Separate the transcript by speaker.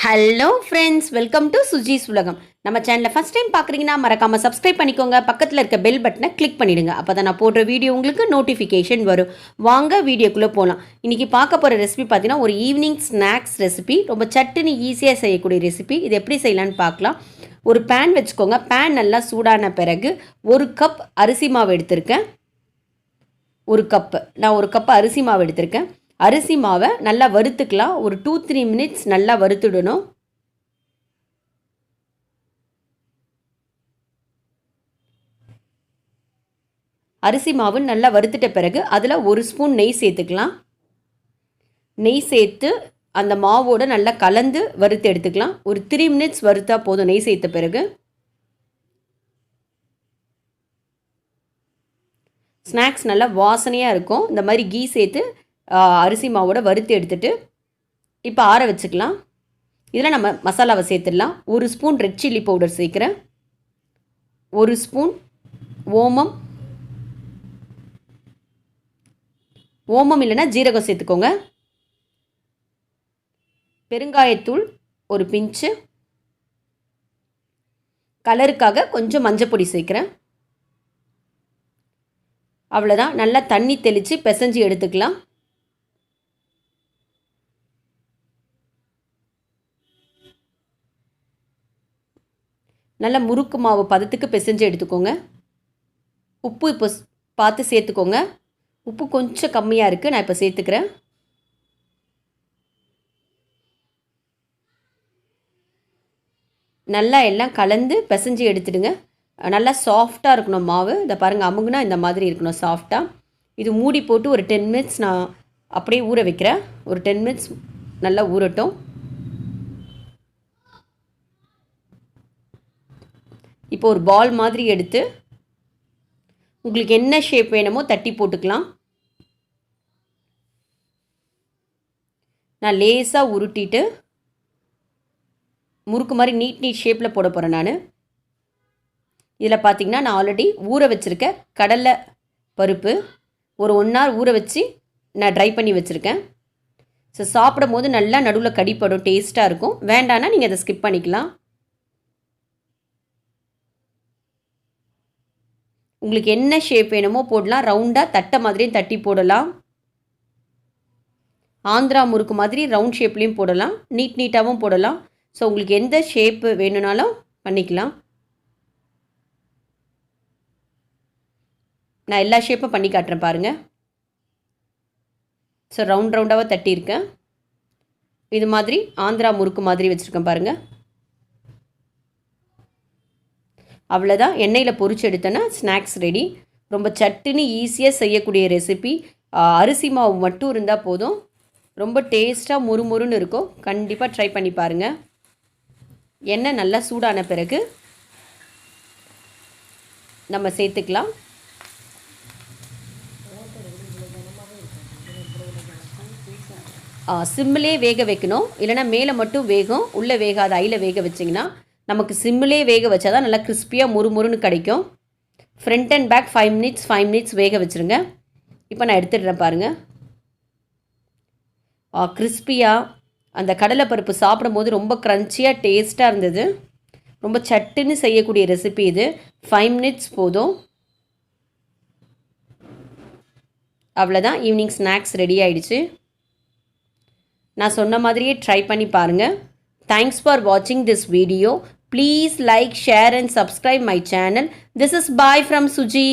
Speaker 1: Hello friends, welcome to Suji's உலகம். நம்ம சேனலை ஃபஸ்ட் டைம் பார்க்குறீங்கன்னா மறக்காமல் சப்ஸ்கிரைப் பண்ணிக்கோங்க. பக்கத்தில் இருக்க பெல் பட்டனை கிளிக் பண்ணிவிடுங்க. அப்போ தான் நான் போடுற வீடியோ உங்களுக்கு நோட்டிஃபிகேஷன் வரும். வாங்க வீடியோக்குள்ளே போகலாம். இன்றைக்கி பார்க்க போகிற ரெசிபி பார்த்தீங்கன்னா ஒரு ஈவினிங் ஸ்நாக்ஸ் ரெசிபி. ரொம்ப சட்டுன்னு ஈஸியாக செய்யக்கூடிய ரெசிபி. இது எப்படி செய்யலான்னு பார்க்கலாம். ஒரு பேன் வச்சுக்கோங்க. பேன் நல்லா சூடான பிறகு ஒரு கப் அரிசி மாவு எடுத்திருக்கேன். நான் ஒரு கப் அரிசி மாவு எடுத்திருக்கேன். அரிசி மாவை நல்லா வறுத்துக்கலாம். ஒரு 2-3 மினிட்ஸ் நல்லா வறுத்துடணும். அரிசி மாவு நல்லா வறுத்துட்ட பிறகு அதில் ஒரு ஸ்பூன் நெய் சேர்த்துக்கலாம். நெய் சேர்த்து அந்த மாவோடு நல்லா கலந்து வறுத்து எடுத்துக்கலாம். ஒரு 3 மினிட்ஸ் வறுத்தா போதும். நெய் சேர்த்த பிறகு ஸ்நாக்ஸ் நல்லா வாசனையாக இருக்கும். இந்த மாதிரி கீ சேர்த்து அரிசி மாவோட வறுத்து எடுத்துகிட்டு இப்போ ஆற வச்சுக்கலாம். இதில் நம்ம மசாலாவை சேர்த்துடலாம். ஒரு ஸ்பூன் ரெட் சில்லி பவுடர் சேர்க்குறேன். ஒரு ஸ்பூன் ஓமம் இல்லைன்னா ஜீரகம் சேர்த்துக்கோங்க. பெருங்காயத்தூள் ஒரு பிஞ்சு, கலருக்காக கொஞ்சம் மஞ்சள் பொடி சேர்க்குறேன். அவ்வளோதான். நல்லா தண்ணி தெளித்து பிசைஞ்சு எடுத்துக்கலாம். நல்லா முறுக்கு மாவு பதத்துக்கு பிசைஞ்சு எடுத்துக்கோங்க. உப்பு இப்போ பார்த்து சேர்த்துக்கோங்க. உப்பு கொஞ்சம் கம்மியாக இருக்குது. நான் இப்போ சேர்த்துக்கிறேன். நல்லா எல்லாம் கலந்து பிசைஞ்சு எடுத்துடுங்க. நல்லா சாஃப்டாக இருக்கணும் மாவு. இதை பாருங்கள், அமுகுனா இந்த மாதிரி இருக்கணும் சாஃப்டாக. இது மூடி போட்டு ஒரு 10 மினிட்ஸ் நான் அப்படியே ஊற வைக்கிறேன். ஒரு 10 மினிட்ஸ் நல்லா ஊறட்டும். இப்போ ஒரு பால் மாதிரி எடுத்து உங்களுக்கு என்ன ஷேப் வேணுமோ தட்டி போட்டுக்கலாம். நான் லேசாக உருட்டிட்டு முறுக்கு மாதிரி நீட் ஷேப்பில் போட போகிறேன். நான் இதில் பார்த்திங்கன்னா நான் ஆல்ரெடி ஊற வச்சுருக்க கடலை பருப்பு ஒரு 1 hour ஊற வச்சு நான் ட்ரை பண்ணி வச்சுருக்கேன். ஸோ சாப்பிடும் போது நல்லா நடுவில் கடிப்படும், டேஸ்ட்டாக இருக்கும். வேண்டான்னா நீங்கள் அதை ஸ்கிப் பண்ணிக்கலாம். உங்களுக்கு என்ன ஷேப் வேணுமோ போடலாம். ரவுண்டாக தட்டை மாதிரியும் தட்டி போடலாம். ஆந்திரா முறுக்கு மாதிரி ரவுண்ட் ஷேப்லேயும் போடலாம். நீட்டாகவும் போடலாம். ஸோ உங்களுக்கு எந்த ஷேப்பு வேணும்னாலும் பண்ணிக்கலாம். நான் எல்லா ஷேப்பும் பண்ணி காட்டுறேன் பாருங்கள். ஸோ ரவுண்டாக தட்டியிருக்கேன். இது மாதிரி ஆந்திரா முறுக்கு மாதிரி வச்சுருக்கேன் பாருங்கள். அவ்வளோதான். எண்ணெயில் பொரிச்சு எடுத்தோன்னா ஸ்நாக்ஸ் ரெடி. ரொம்ப சட்டுன்னு ஈஸியாக செய்யக்கூடிய ரெசிபி. அரிசி மாவு மட்டும் இருந்தால் போதும். ரொம்ப டேஸ்ட்டாக முறுமுறுன்னு இருக்கும். கண்டிப்பாக ட்ரை பண்ணி பாருங்கள். எண்ணெய் நல்லா சூடான பிறகு நம்ம சேர்த்துக்கலாம். சிம்மிலே வேக வைக்கணும். இல்லைனா மேலே மட்டும் வேகும், உள்ளே வேகாத ஐயில் வேக வச்சிங்கன்னா நமக்கு சிம்மிலே வேக வச்சா தான் நல்லா கிறிஸ்பியாக முறுமுறுன்னு கிடைக்கும். ஃப்ரண்ட் அண்ட் பேக் 5 மினிட்ஸ் வேக வச்சுருங்க. இப்போ நான் எடுத்துடுறேன் பாருங்கள். கிறிஸ்பியாக அந்த கடலைப்பருப்பு சாப்பிடும்போது ரொம்ப க்ரன்ச்சியாக டேஸ்ட்டாக இருந்தது. ரொம்ப சட்டுன்னு செய்யக்கூடிய ரெசிபி இது. 5 மினிட்ஸ் போதும். அவ்வளோதான். ஈவினிங் ஸ்நாக்ஸ் ரெடி ஆகிடுச்சு. நான் சொன்ன மாதிரியே ட்ரை பண்ணி பாருங்கள். Thanks for watching this video. Please like, share and subscribe my channel. This is bye from Suji.